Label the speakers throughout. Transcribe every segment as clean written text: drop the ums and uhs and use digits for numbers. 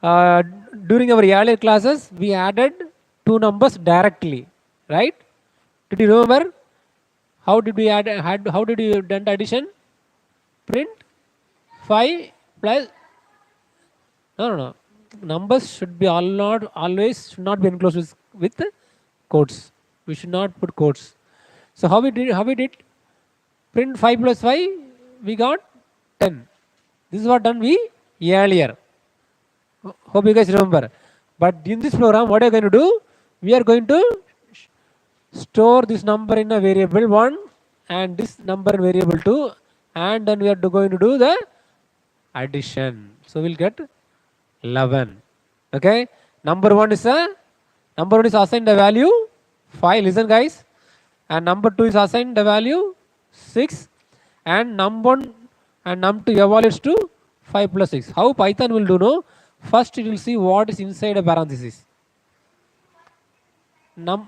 Speaker 1: Uh, During our earlier classes, we added two numbers directly, right? Did you remember? How did we how did you done the addition? Print 5 plus, no, no, no. Numbers should be all not always should not be enclosed with quotes. We should not put quotes. So how we did print 5 plus 5, we got 10. This is what done we earlier. Hope you guys remember. But in this program, what are you going to do? We are going to store this number in a variable 1 and this number in variable 2, and then we are going to do the addition. So we'll get 11. Okay. Number one is assigned the value 5. Listen guys. And number 2 is assigned the value 6. And num1 and num2 evaluates to 5 plus 6. How Python will do no? First it will see what is inside a parenthesis. Num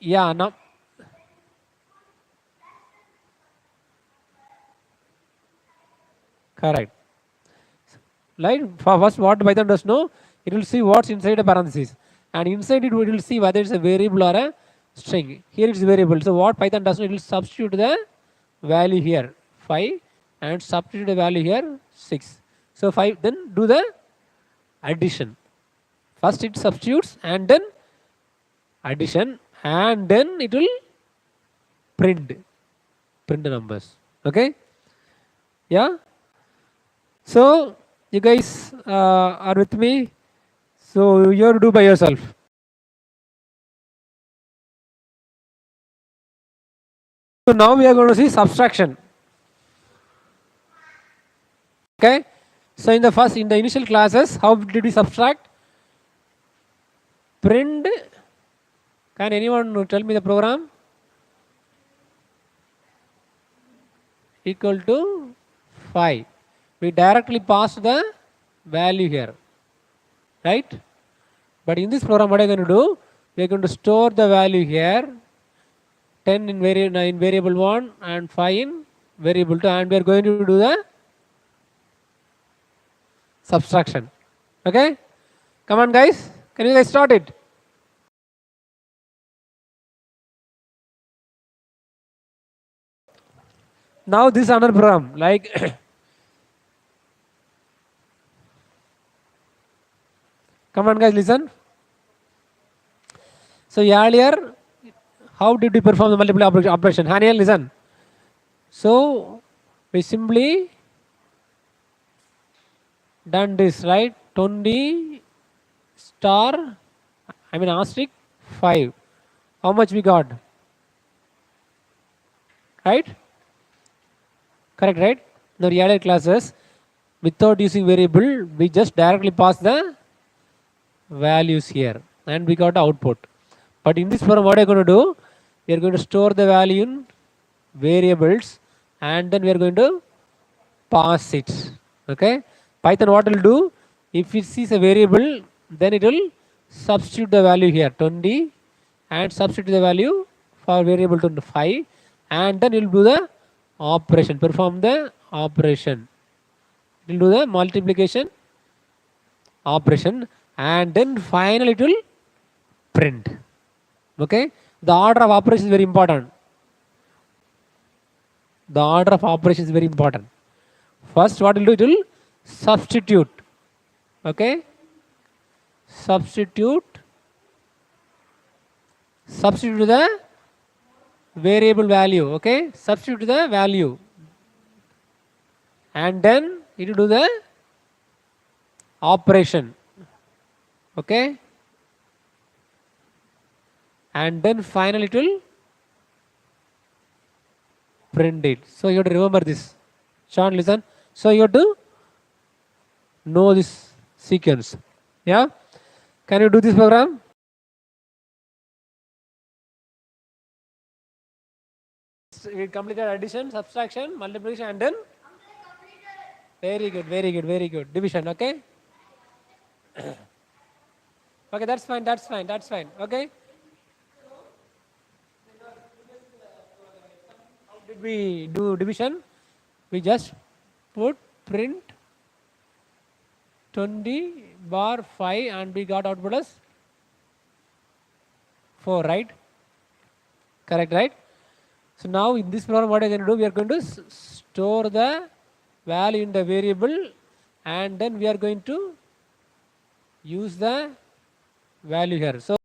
Speaker 1: yeah num correct. Right? First what Python does know, it will see what's inside a parenthesis. And inside it will see whether it's a variable or a string. Here it's variable. So what Python does know, it will substitute the value here 5 and substitute the value here 6. So 5, then do the addition. First it substitutes and then addition, and then it will print the numbers. Okay. Yeah. So you guys are with me. So you have to do by yourself. So now we are going to see subtraction. Okay. So in the initial classes, how did we subtract? Print. Can anyone tell me the program? Equal to 5. We directly pass the value here, right? But in this program, what are you going to do? We are going to store the value here, 10 in variable 1 and 5 in variable 2, and we are going to do the subtraction. Okay? Come on guys, can you guys start it? Now this is another program, like come on guys, listen. So earlier, how did we perform the multiple operation? Haniel, listen. So we simply done this, right? 20 star, asterisk 5. How much we got? Right? Correct, right? In the earlier classes, without using variable, we just directly pass the values here and we got the output. But in this program, what are you going to do? We are going to store the value in variables and then we are going to pass it. Okay? Python what will do? If it sees a variable, then it will substitute the value here 20 and substitute the value for variable 25, and then it will do the operation, perform the operation. It will do the multiplication operation, and then finally it will print. Okay, the order of operation is very important. The order of operation is very important. First what it will do? It will substitute. Okay, substitute the variable value. Okay, substitute the value, and then it will do the operation. Okay, and then finally it will print it. So you have to remember this. Sean, listen. So you have to know this sequence. Yeah, can you do this program? We completed addition, subtraction, multiplication, and then very good, very good, very good. Division. Okay. Okay, that's fine. That's fine. That's fine. Okay. How did we do division? We just put print 20 bar 5 and we got output as 4, right? Correct, right? So now in this problem, what we are going to do, we are going to store the value in the variable and then we are going to use the value here. So